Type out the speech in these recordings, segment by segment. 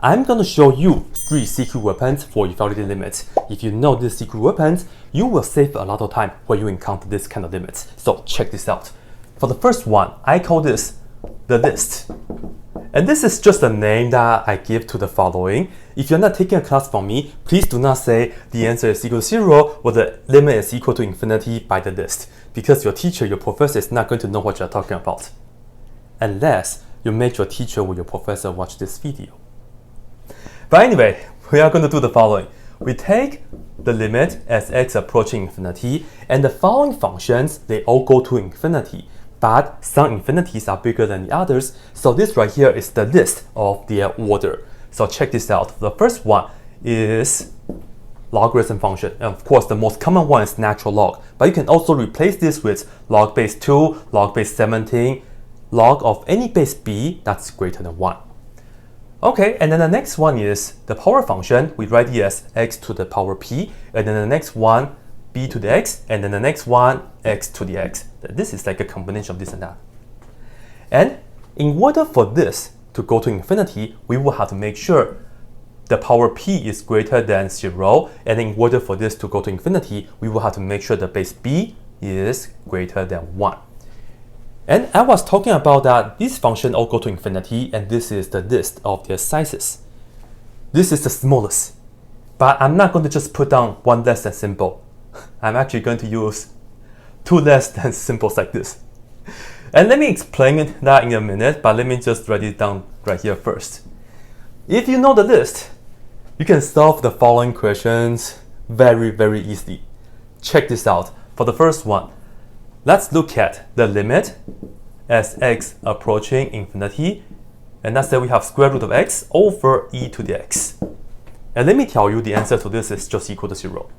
I'm going to show you 3 secret weapons for evaluating limits. If you know these secret weapons, you will save a lot of time when you encounter this kind of limits. So check this out. For the first one, I call this the list. And this is just a name that I give to the following. If you're not taking a class from me, please do not say the answer is equal to 0 or the limit is equal to infinity by the list, because your teacher, your professor is not going to know what you're talking about. Unless you make your teacher or your professor watch this video. But anyway, we are going to do the following. We take the limit as x approaching infinity, and the following functions, they all go to infinity. But some infinities are bigger than the others, so this right here is the list of their order. So check this out. The first one is logarithm function. And of course, the most common one is natural log. But you can also replace this with log base 2, log base 17, log of any base b that's greater than 1. Okay, and then the next one is the power function. We write it as x to the power p, and then the next one b to the x, and then the next one x to the x. This is like a combination of this and that. And in order for this to go to infinity, we will have to make sure the power p is greater than 0, and in order for this to go to infinity, we will have to make sure the base b is greater than 1. And I was talking about that these functions all go to infinity, and this is the list of their sizes. This is the smallest, but I'm not going to just put down one less than symbol. I'm actually going to use 2 less than symbols like this. And let me explain that in a minute, but let me just write it down right here first. If you know the list, you can solve the following questions very easily. Check this out. For the first one, let's look at the limit as x approaching infinity, and let's say we have square root of x over e to the x. And let me tell you, the answer to this is just equal to 0.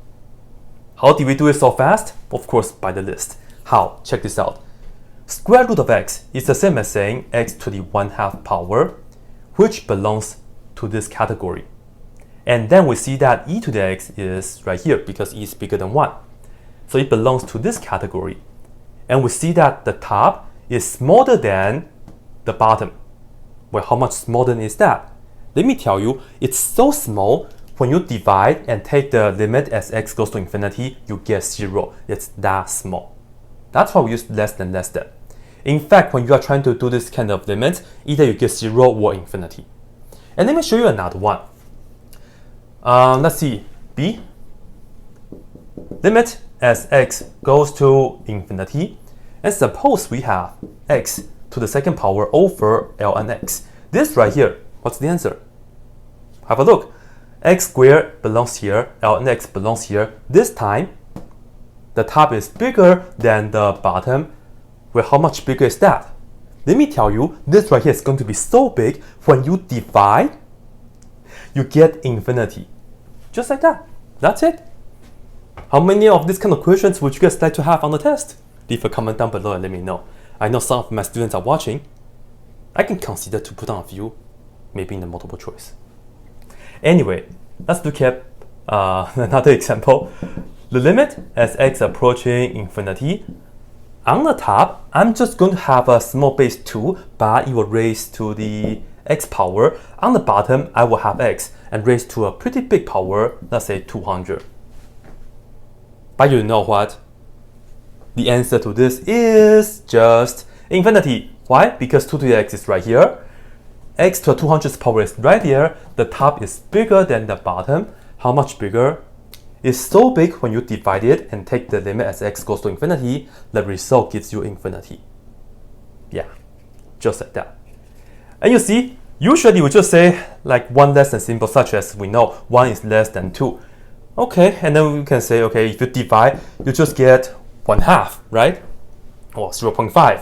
How did we do it so fast? Of course, by the list. How? Check this out. Square root of x is the same as saying x to the 1/2 power, which belongs to this category. And then we see that e to the x is right here because e is bigger than 1. So it belongs to this category. And we see that the top is smaller than the bottom. Well, how much smaller is that? Let me tell you, it's so small. When you divide and take the limit as x goes to infinity, you get 0. It's that small. That's why we use less than less than. In fact, when you are trying to do this kind of limit, either you get 0 or infinity. And let me show you another one. Let's see, b. Limit as x goes to infinity. And suppose we have x to the second power over ln x. This right here, what's the answer? Have a look. X squared belongs here, ln x belongs here. This time, the top is bigger than the bottom. Well, how much bigger is that? Let me tell you, this right here is going to be so big, when you divide, you get infinity. Just like that. That's it. How many of these kind of questions would you guys like to have on the test? Leave a comment down below and let me know. I know some of my students are watching. I can consider to put on a few, maybe in the multiple choice. Anyway, let's look at another example. The limit as x approaching infinity. On the top, I'm just going to have a small base 2, but it will raise to the x power. On the bottom, I will have x and raise to a pretty big power, let's say 200. But you know what? The answer to this is just infinity. Why? Because 2 to the x is right here. X to the 200th power is right there. The top is bigger than the bottom. How much bigger? It's so big when you divide it and take the limit as x goes to infinity, the result gives you infinity. Yeah, just like that. And you see, usually we just say like one less than symbol, such as we know 1 is less than 2. Okay, and then we can say, okay, if you divide, you just get 1/2, right? Or 0.5.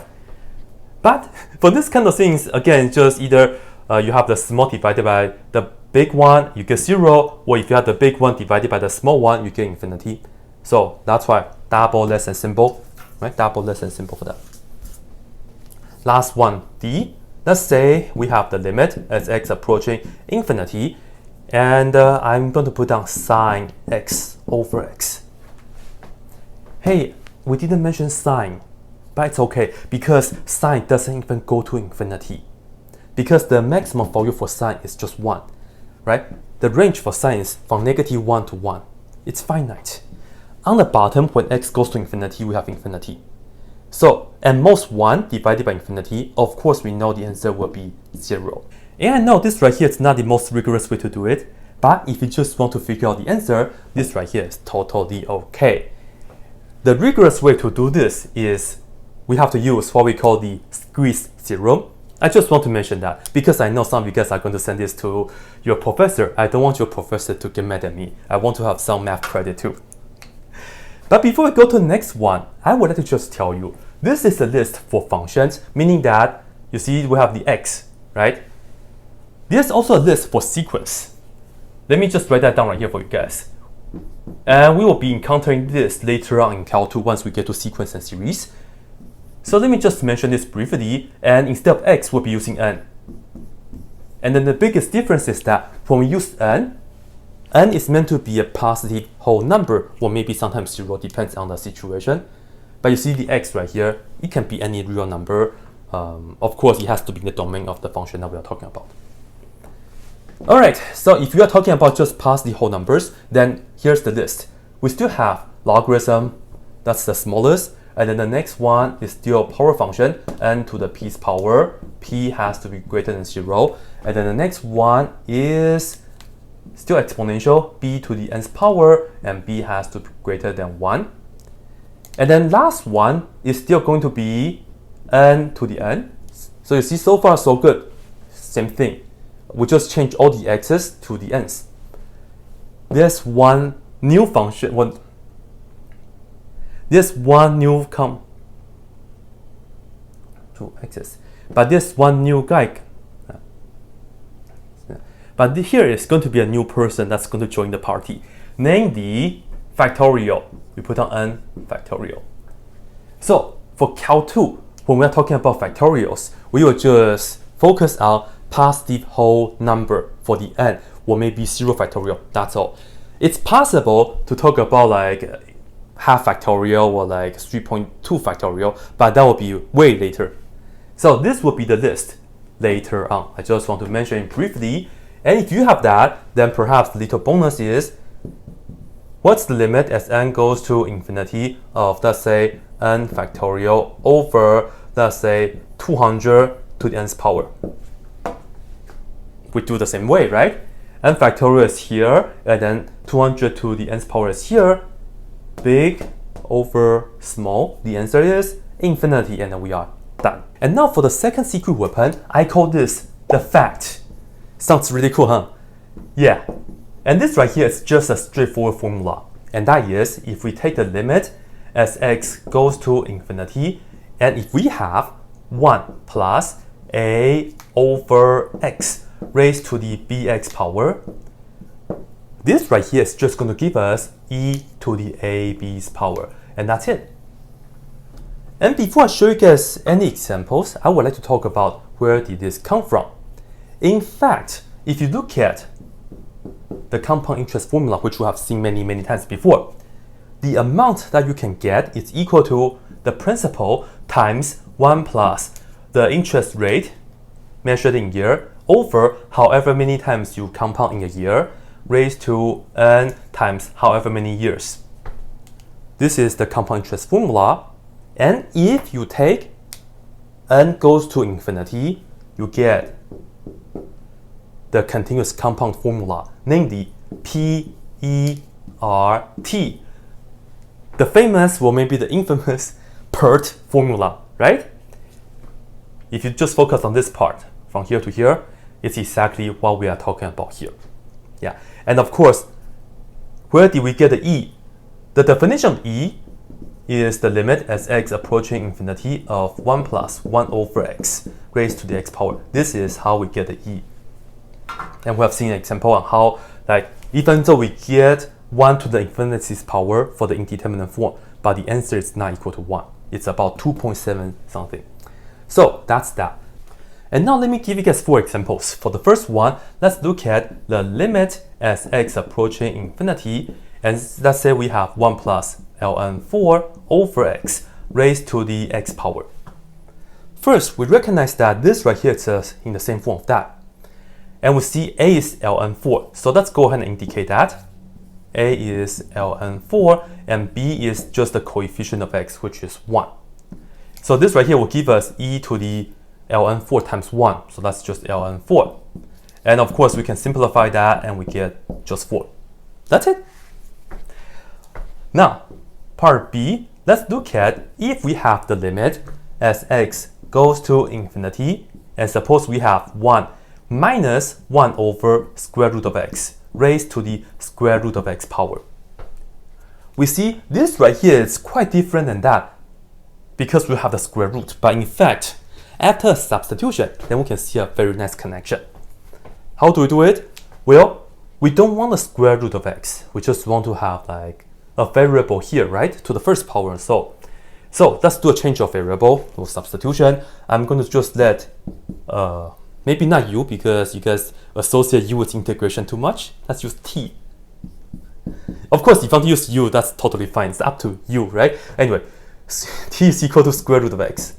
But for this kind of things, again, just either you have the small divided by the big one, you get 0, or if you have the big one divided by the small one, you get infinity. So that's why double less than symbol, right? Double less than symbol for that. Last one, D. Let's say we have the limit as x approaching infinity, and I'm going to put down sine x over x. Hey, we didn't mention sine. But it's okay, because sine doesn't even go to infinity. Because the maximum value for sine is just 1. right? The range for sine from -1 to 1. It's finite. On the bottom, when x goes to infinity, we have infinity. So at most 1 divided by infinity, of course we know the answer will be 0. And I know this right here is not the most rigorous way to do it, but if you just want to figure out the answer, this right here is totally okay. The rigorous way to do this is we have to use what we call the squeeze theorem. I just want to mention that because I know some of you guys are going to send this to your professor. I don't want your professor to get mad at me. I want to have some math credit too. But before we go to the next one, I would like to just tell you, this is a list for functions, meaning that, you see, we have the x, right? There's also a list for sequence. Let me just write that down right here for you guys. And we will be encountering this later on in Cal 2 once we get to sequence and series. So let me just mention this briefly, and instead of x, we'll be using n. And then the biggest difference is that when we use n is meant to be a positive whole number, or maybe sometimes 0, depends on the situation. But you see the x right here, it can be any real number. Of course, it has to be in the domain of the function that we are talking about. Alright, so if we are talking about just positive whole numbers, then here's the list. We still have logarithm, that's the smallest, and then the next one is still a power function, n to the p's power, p has to be greater than 0, and then the next one is still exponential, b to the nth power, and b has to be greater than 1. And then last one is still going to be n to the n. So you see, so far so good. Same thing. We just change all the x's to the n's. There's one new function, there's one new to x's, but there's one new guy. But here is going to be a new person that's going to join the party, namely factorial. We put on n factorial. So for Cal 2, when we are talking about factorials, we will just focus on positive whole number for the n, or maybe 0 factorial, that's all. It's possible to talk about like half factorial or like 3.2 factorial, but that will be way later. So this will be the list later on. I just want to mention it briefly. And if you have that, then perhaps the little bonus is, what's the limit as n goes to infinity of, let's say, n factorial over, let's say, 200 to the nth power? We do the same way, right? N factorial is here, and then 200 to the nth power is here. Big over small. The answer is infinity, and then we are done. And now for the second secret weapon, I call this the fact. Sounds really cool, huh? Yeah. And this right here is just a straightforward formula. And that is, if we take the limit as x goes to infinity, and if we have 1 plus a over x raised to the bx power, this right here is just going to give us e to the ab's power, and that's it. And before I show you guys any examples, I would like to talk about where did this come from. In fact, if you look at the compound interest formula, which we have seen many times before, the amount that you can get is equal to the principal times 1 plus the interest rate measured in year over however many times you compound in a year raised to n times however many years. This is the compound interest formula, and if you take n goes to infinity, you get the continuous compound formula, namely PERT. The famous, or maybe the infamous, PERT formula, right? If you just focus on this part, from here to here, it's exactly what we are talking about here. Yeah, and of course, where did we get the E? The definition of E is the limit as x approaching infinity of 1 plus 1 over x raised to the x power. This is how we get the E. And we have seen an example on how, like, even though we get 1 to the infinity's power for the indeterminate form, but the answer is not equal to 1. It's about 2.7 something. So that's that. And now let me give you guys 4 examples. For the first one, let's look at the limit as x approaching infinity. And let's say we have 1 plus ln4 over x raised to the x power. First, we recognize that this right here is in the same form of that. And we see a is ln4. So let's go ahead and indicate that. A is ln4 and b is just the coefficient of x, which is 1. So this right here will give us e to the ln4 times 1. So that's just ln4. And of course, we can simplify that and we get just 4. That's it. Now, part B, let's look at if we have the limit as x goes to infinity, and suppose we have 1 minus 1 over square root of x raised to the square root of x power. We see this right here is quite different than that because we have the square root. But in fact, after a substitution, then we can see a very nice connection. How do we do it? Well, we don't want the square root of x. We just want to have like a variable here, right? To the first power and so. So let's do a change of variable or substitution. I'm going to just let, maybe not u because you guys associate u with integration too much. Let's use t. Of course, if you want to use u, that's totally fine. It's up to you, right? Anyway, t is equal to square root of x.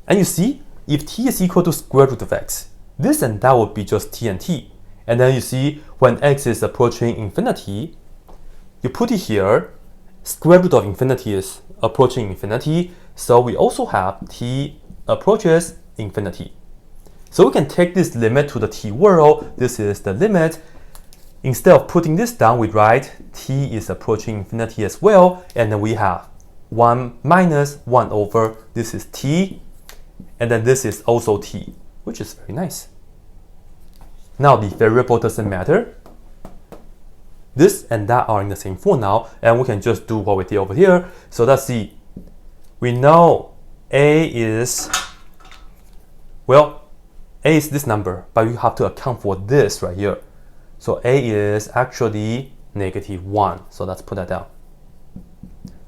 And you see, if t is equal to square root of x, this and that would be just t and t. And then you see, when x is approaching infinity, you put it here, square root of infinity is approaching infinity, so we also have t approaches infinity. So we can take this limit to the t world, this is the limit. Instead of putting this down, we write t is approaching infinity as well, and then we have 1 minus 1 over, this is t, and then this is also t, which is very nice. Now the variable doesn't matter. This and that are in the same form now, and we can just do what we did over here. So let's see. We know a is, well, a is this number, but you have to account for this right here. So a is actually -1. So let's put that down.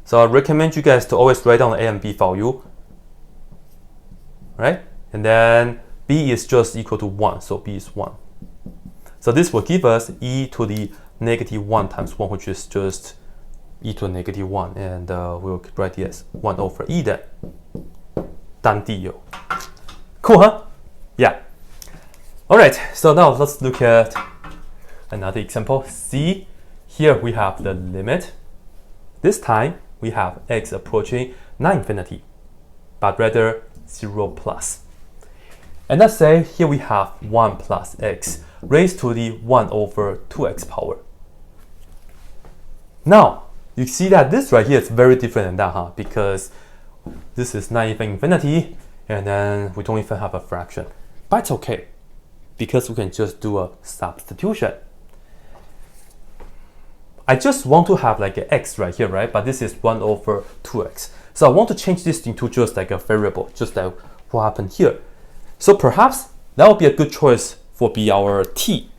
So I recommend you guys to always write down the a and b value, right? And then b is just equal to 1, so b is 1. So this will give us e to the -1 times 1, which is just e to the -1, and we'll write it as 1 over e then. 当地有. Cool, huh? Yeah. Alright, so now let's look at another example. See, here we have the limit. This time we have x approaching not infinity, but rather 0 plus. And let's say here we have 1 plus x raised to the 1 over 2x power. Now, you see that this right here is very different than that, huh? Because this is not even infinity, and then we don't even have a fraction. But it's okay, because we can just do a substitution. I just want to have like an x right here, right? But this is 1 over 2x. So I want to change this into just like a variable, just like what happened here. So perhaps that would be a good choice for be our t.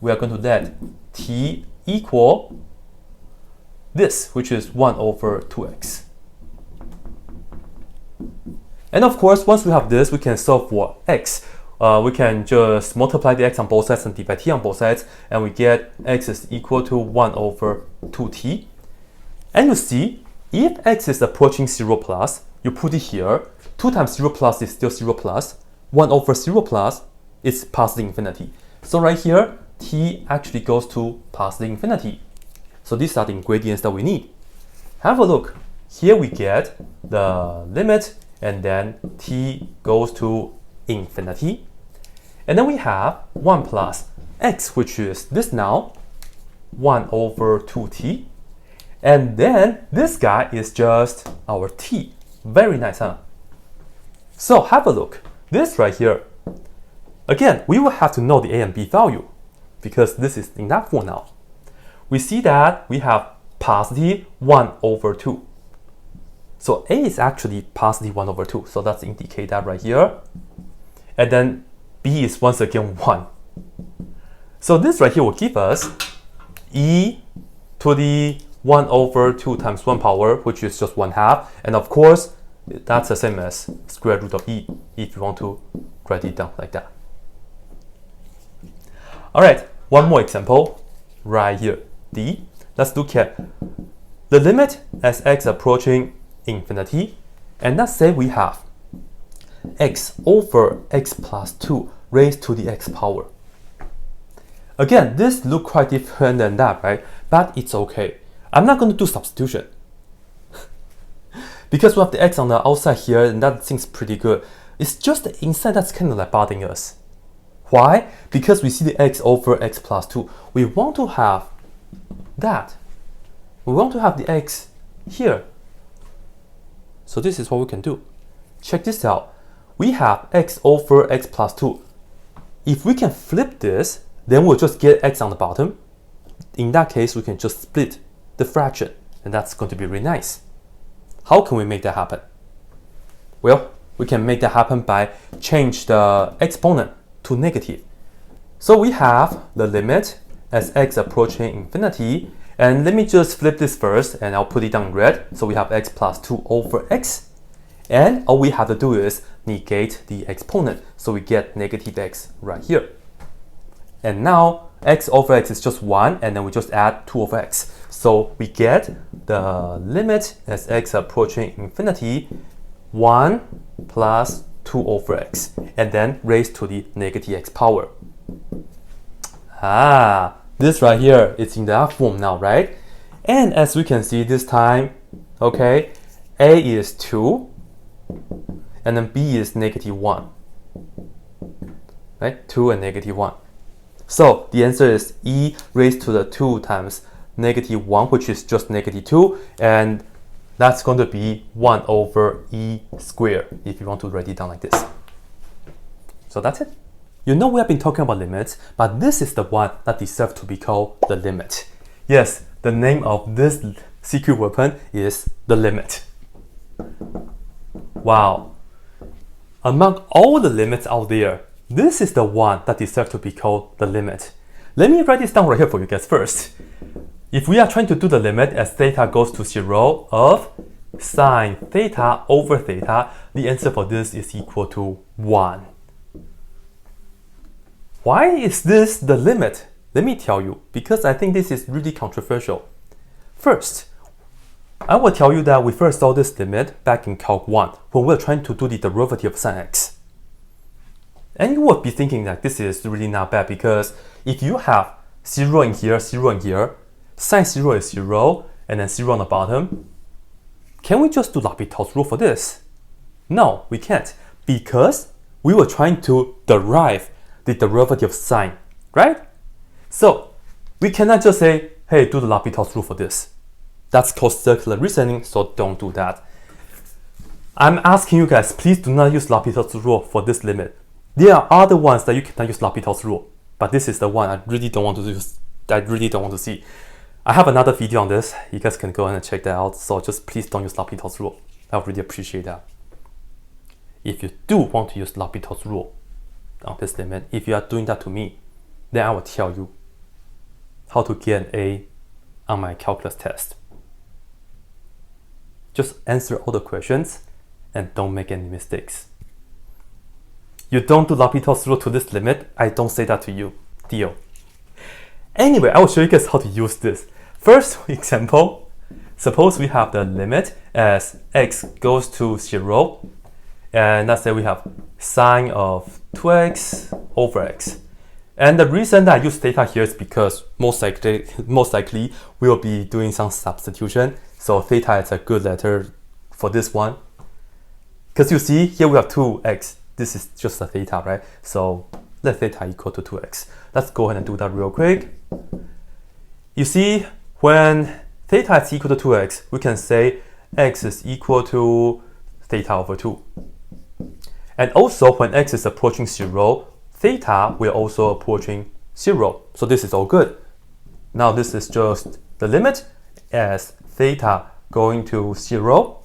We are going to let t equal this, which is 1 over 2x. And of course, once we have this, we can solve for x. We can just multiply the x on both sides and divide t on both sides, and we get x is equal to 1 over 2t. And you see, if x is approaching 0 plus, you put it here. 2 times 0 plus is still 0 plus. 1 over 0 plus is positive infinity. So right here, t actually goes to positive infinity. So these are the ingredients that we need. Have a look. Here we get the limit, and then t goes to infinity. And then we have 1 plus x, which is this now, 1 over 2t. And then this guy is just our t. Very nice, huh? So have a look. This right here, again, we will have to know the a and b value because this is in that form now. We see that we have positive 1 over 2. So a is actually positive 1 over 2. So let's indicate that right here. And then b is once again 1. So this right here will give us e to the 1 over 2 times 1 power, which is just 1/2. And of course, that's the same as square root of e if you want to write it down like that. All right, one more example right here, D. Let's look at the limit as x approaching infinity. And let's say we have x over x plus 2 raised to the x power. Again, this looks quite different than that, right? But it's okay. I'm not going to do substitution. Because we have the x on the outside here, and that seems pretty good. It's just the inside that's kind of like bothering us. Why? Because we see the x over x plus 2. We want to have that. We want to have the x here. So this is what we can do. Check this out. We have x over x plus 2. If we can flip this, then we'll just get x on the bottom. In that case, we can just split the fraction, and that's going to be really nice. How can we make that happen? Well, we can make that happen by change the exponent to negative. So we have the limit as x approaching infinity, and let me just flip this first, and I'll put it down in red. So we have x plus 2 over x, and all we have to do is negate the exponent, so we get negative x right here. And now x over x is just 1, and then we just add 2 over x. So we get the limit as x approaching infinity, 1 plus 2 over x, and then raised to the negative x power. This right here is in that form now, right? And as we can see this time, okay, a is 2, and then b is negative 1, right? 2 and negative 1. So the answer is e raised to the 2 times negative 1, which is just negative 2, and that's going to be 1 over e squared, if you want to write it down like this. So that's it. You know we have been talking about limits, but this is the one that deserves to be called the limit. Yes, the name of this secret weapon is the limit. Wow. Among all the limits out there, this is the one that deserves to be called the limit. Let me write this down right here for you guys first. If we are trying to do the limit as theta goes to 0 of sine theta over theta, the answer for this is equal to 1. Why is this the limit? Let me tell you, because I think this is really controversial. First, I will tell you that we first saw this limit back in Calc 1 when we were trying to do the derivative of sine x. And you would be thinking that this is really not bad, because if you have 0 in here, 0 in here, sine 0 is 0, and then 0 on the bottom, can we just do L'Hopital's rule for this? No, we can't, because we were trying to derive the derivative of sine, right? So we cannot just say, hey, do the L'Hopital's rule for this. That's called circular reasoning, so don't do that. I'm asking you guys, please do not use L'Hopital's rule for this limit. There are other ones that you cannot use L'Hopital's rule, but this is the one I really don't want to use. I really don't want to see. I have another video on this. You guys can go ahead and check that out. So just please don't use L'Hopital's rule. I would really appreciate that. If you do want to use L'Hopital's rule on this limit, if you are doing that to me, then I will tell you how to get an A on my calculus test. Just answer all the questions and don't make any mistakes. You don't do L'Hopital's rule to this limit, I don't say that to you. Deal. Anyway, I will show you guys how to use this. First example, suppose we have the limit as x goes to 0, and let's say we have sine of 2x over x. And the reason that I use theta here is because most likely we will be doing some substitution. So theta is a good letter for this one. Because you see, here we have 2x. This is just a theta, right? So let theta equal to 2x. Let's go ahead and do that real quick. You see, when theta is equal to 2x, we can say x is equal to theta over 2. And also, when x is approaching 0, theta will also approaching 0. So this is all good. Now this is just the limit as theta going to 0.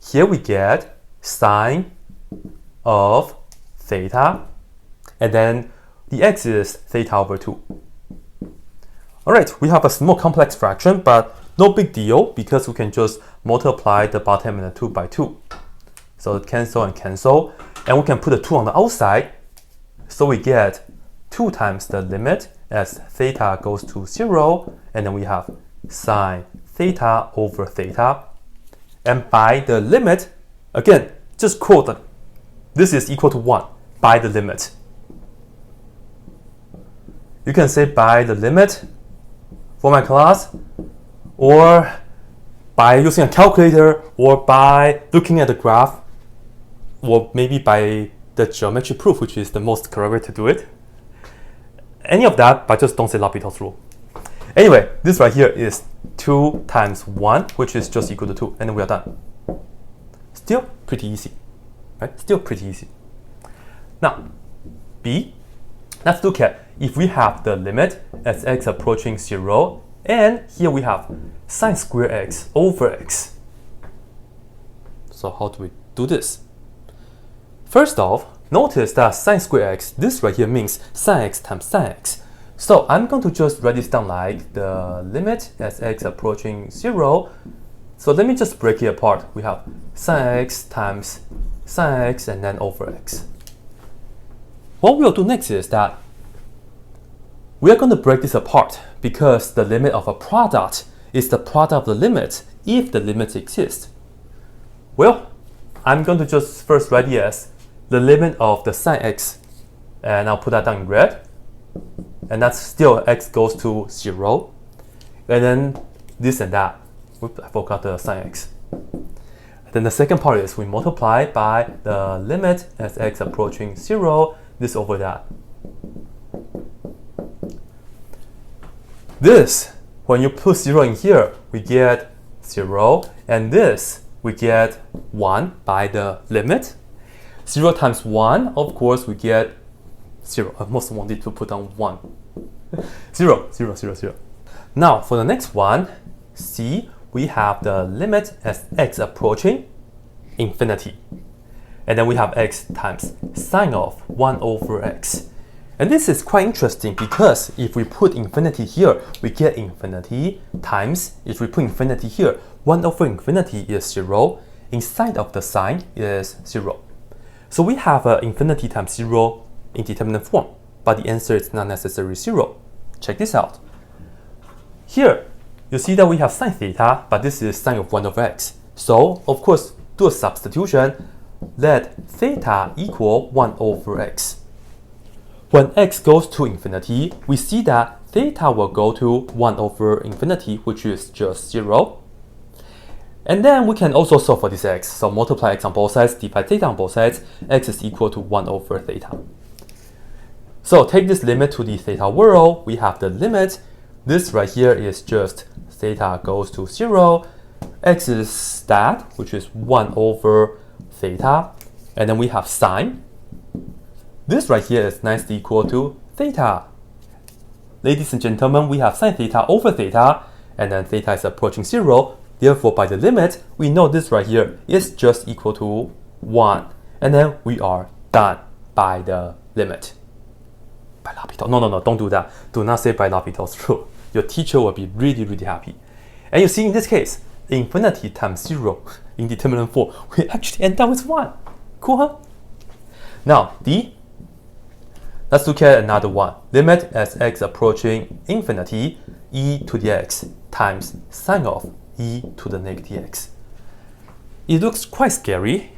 Here we get sine of theta, and then the x is theta over 2. Alright, we have a small complex fraction, but no big deal because we can just multiply the bottom and the 2 by 2. So cancel and cancel, and we can put the 2 on the outside. So we get 2 times the limit as theta goes to 0, and then we have sine theta over theta. And by the limit, again, just quote that this is equal to 1 by the limit. You can say by the limit for my class, or by using a calculator, or by looking at the graph, or maybe by the geometry proof, which is the most correct way to do it. Any of that, but just don't say L'Hopital's rule. Anyway, this right here is 2 times 1, which is just equal to 2, and then we are done. Still pretty easy, right? Still pretty easy. Now, B, let's look at if we have the limit as x approaching 0, and here we have sine square x over x. So how do we do this? First off, notice that sine square x, this right here means sine x times sine x. So I'm going to just write this down like the limit as x approaching 0. So let me just break it apart. We have sine x times sine x and then over x. What we'll do next is that we are going to break this apart because the limit of a product is the product of the limit if the limit exists. Well, I'm going to just first write it as the limit of the sine x, and I'll put that down in red, and that's still x goes to 0, and then this and that. Whoops, I forgot the sine x. Then the second part is we multiply by the limit as x approaching 0, this over that. This, when you put 0 in here, we get 0, and this we get 1 by the limit. 0 times 1, of course, we get 0. I most wanted to put down 1. 0, 0, 0, 0. Now, for the next one, C, we have the limit as x approaching infinity. And then we have x times sine of 1 over x. And this is quite interesting because if we put infinity here, we get infinity times, if we put infinity here, 1 over infinity is 0. Inside of the sign is 0. So we have infinity times 0 in determinant form, but the answer is not necessarily 0. Check this out. Here, you see that we have sine theta, but this is sine of 1 over x. So, of course, do a substitution. Let theta equal 1 over x. When x goes to infinity, we see that theta will go to 1 over infinity, which is just 0. And then we can also solve for this x. So multiply x on both sides, divide theta on both sides, x is equal to 1 over theta. So take this limit to the theta world, we have the limit. This right here is just theta goes to 0. X is that, which is 1 over theta. And then we have sine. This right here is nicely equal to theta. Ladies and gentlemen, we have sine theta over theta, and then theta is approaching 0. Therefore, by the limit, we know this right here is just equal to 1. And then we are done by the limit. By L'Hopital. No, don't do that. Do not say by L'Hopital's rule. Your teacher will be really, really happy. And you see in this case, infinity times 0 in determinant form, we actually end up with 1. Cool, huh? Now, D. Let's look at another one. Limit as x approaching infinity, e to the x times sine of e to the negative x. It looks quite scary,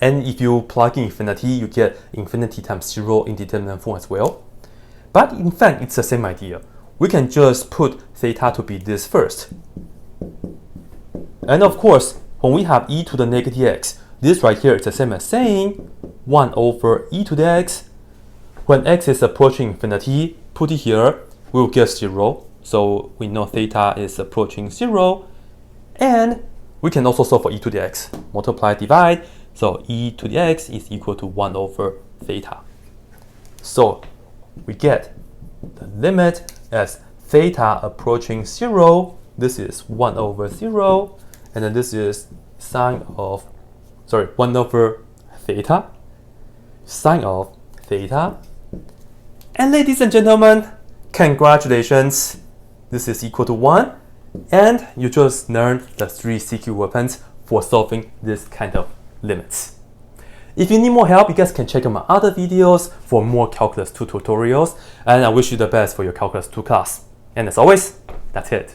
and if you plug in infinity, you get infinity times 0 in determinant form as well. But in fact, it's the same idea. We can just put theta to be this first. And of course, when we have e to the negative x, this right here is the same as saying 1 over e to the x. When x is approaching infinity, put it here, we'll get 0. So we know theta is approaching 0. And we can also solve for e to the x. Multiply, divide. So e to the x is equal to 1 over theta. So we get the limit as theta approaching 0. This is 1 over 0. And then this is sine of, 1 over theta. Sine of theta. And ladies and gentlemen, congratulations. This is equal to 1. And you just learned the 3 CQ weapons for solving this kind of limits. If you need more help, you guys can check out my other videos for more Calculus 2 tutorials. And I wish you the best for your Calculus 2 class. And as always, that's it.